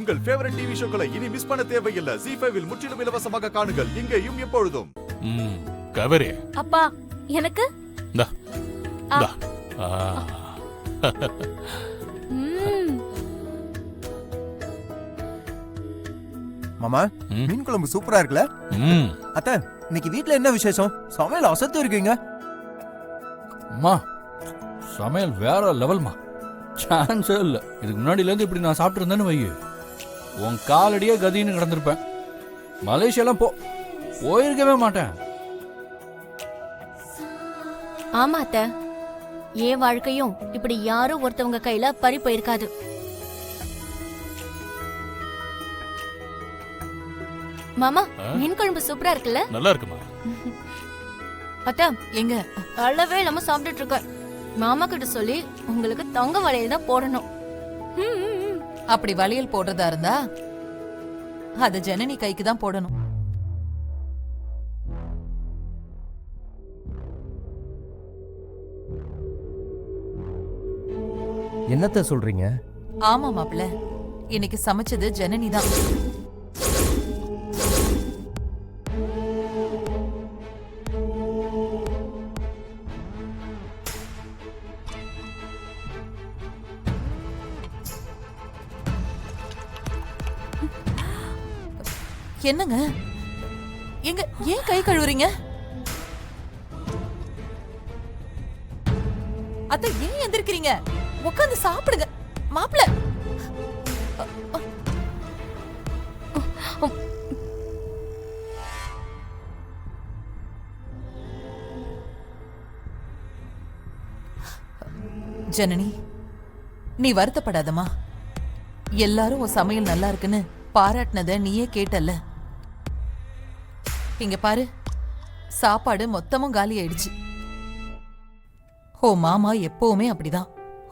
உங்கள் favourite TV ஷோக்களை இனி miss பண்ண தேவையில்லை. ZEE5 இல் முற்றிலும் இலவசமாக காணுங்கள். இங்கேயும் எப்பொழுதும். கவரே அப்பா எனக்கு இந்தா இந்தா. மாமா, மீன் குழம்பு சூப்பரா இருக்குல்ல? அத்தை, இன்னைக்கு வீட்ல என்ன விசேஷம்? சமையல் அசத்து இருக்கீங்க. அம்மா, சமையல் வேற லெவல்மா. சான்ஸே இல்லை. இதுக்கு முன்னாடியிலேருந்து இப்படி நான் சாப்பிட்டு இருந்தேன்னு வை, உன் காலடியே கதின்னு கிடந்திருப்பேன். மலேசியாலாம் போயிருக்கவே மாட்டேன். ஆமா அத்த, என் வாழ்க்கையும் இப்படி யாரும் ஒருத்தவங்க கையில பறி போயிருக்காது. மாமா, மீன் குழம்பு சூப்பரா இருக்குல்ல? நல்லா இருக்குமா அத்தா, எங்க அளவே இல்லாம சாப்பிட்டுட்டு இருக்க. மாமா கிட்ட சொல்லி உங்களுக்கு தங்க வளையல் தான் போடணும். அப்படி வளையல் போடுறதா இருந்தா அது ஜனனி கைக்கு தான் போடணும். என்னத்த சொல்றீங்க? ஆமா மாப்பிள்ள, இன்னைக்கு சமைச்சது ஜனனி தான். என்னங்க, எங்க ஏன் கை கழுவுறீங்க? அத்தை, ஏன் எந்திருக்கிறீங்க? உட்காந்து சாப்பிடுங்க மாப்பிள்ள. ஜனனி, நீ வருத்தப்படாதம்மா. எல்லாரும் உன் சமையல் நல்லா இருக்குன்னு பாராட்டினத நீயே கேட்டல்ல. இங்க பாரு, சாப்பாடு மொத்தமும் காலி ஆயிடுச்சு. ஓ மாமா எப்பவுமே அப்படிதான்.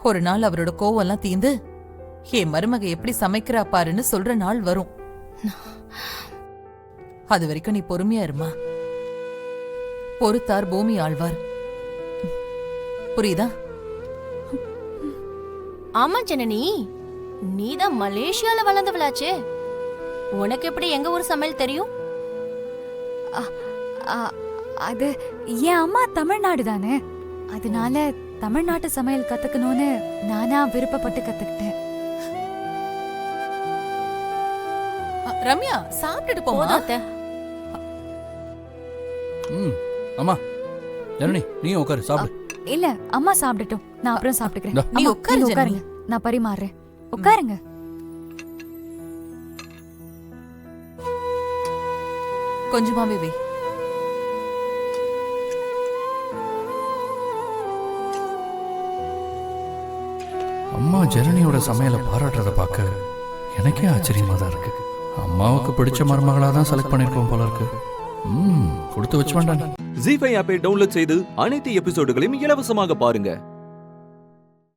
ஒரு நாள் அவரோட கோவம்லாம் தீந்து என் மருமக எப்படி சமைக்கிறா பாருன்னு சொல்ற நாள் வரும். அது வரைக்கும் நீ பொறுமையா இருமா. பொறுத்தார் பூமி ஆழ்வார். புரியுதா? ஆமா ஜனனி, நீதான் மலேசியால வளர்ந்தவளாச்சே. உனக்கு எப்படி எங்க ஊர் சமையல் தெரியும்? அது என் அம்மா தமிழ்நாடு தானே, அதனால தமிழ்நாட்டு சமையல் கத்துக்கணும்னு நானா விருப்பப்பட்டு கத்துக்கிட்டேன். ரம்யா, சாப்பிட்டுட்டு போமா. அம்மா, ஜனனி நீ உட்காரு சாப்பிடு. இல்ல, அம்மா சாப்பிடட்டும், நான் அப்புறம் சாப்பிட்டுக்கிறேன். நீ அம்மா, உட்காரு நீங்க ஜனனி. உட்காருங்க, நான் பரிமாறுறேன். உட்காருங்க. கொஞ்சமாவே வை. அம்மா ஜனனியோட சமையலை பாராட்டுறத பார்க்க எனக்கே ஆச்சரியமா தான் இருக்கு. அம்மாவுக்கு பிடிச்ச மருமகளா தான் செலக்ட் பண்ணிருக்கோம் போல இருக்கு. கொடுத்து வச்சு வேண்டாம். ZEE5 ஆப்பை டவுன்லோட் செய்து அனைத்து எபிசோடுகளையும் இலவசமாக பாருங்க.